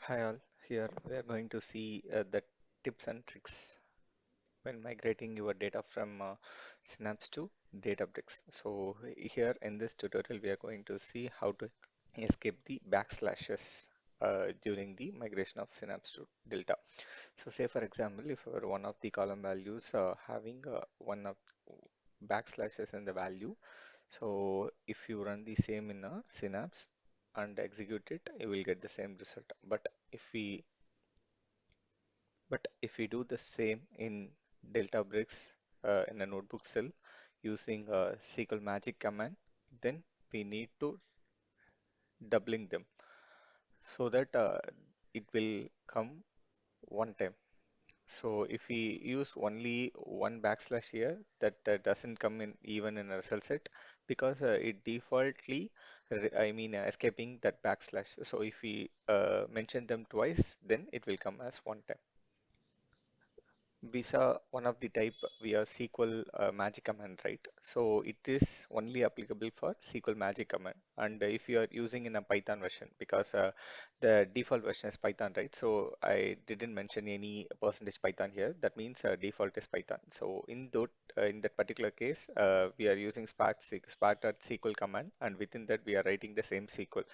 Hi all, here we are going to see the tips and tricks when migrating your data from Synapse to Databricks. So here in this tutorial we are going to see how to escape the backslashes during the migration of Synapse to Delta. So say for example, if one of the column values having one of backslashes in the value, so if you run the same in a Synapse and execute it, you will get the same result. If we if we do the same in Deltabricks in a notebook cell using a SQL magic command, then we need to doubling them so that it will come one time. So if we use only one backslash here, that doesn't come in even in a result set because it defaultly, escaping that backslash. So if we mention them twice, then it will come as one time. We saw one of the type via SQL magic command, right? So it is only applicable for SQL magic command. And if you are using in a Python version, because the default version is Python, right? So I didn't mention any percentage Python here. That means default is Python. So in that particular case, we are using Spark.SQL command, and within that we are writing the same SQL.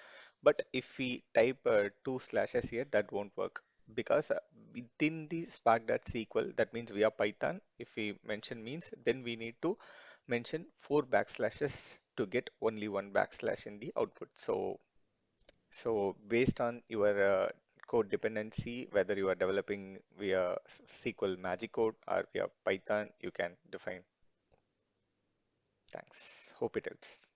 But if we type two slashes here, that won't work because within the spark.sql, that means we are Python. If we mention means, then we need to mention four backslashes to get only one backslash in the output. So based on your code dependency, whether you are developing via SQL magic code or via Python, you can define. Thanks. Hope it helps.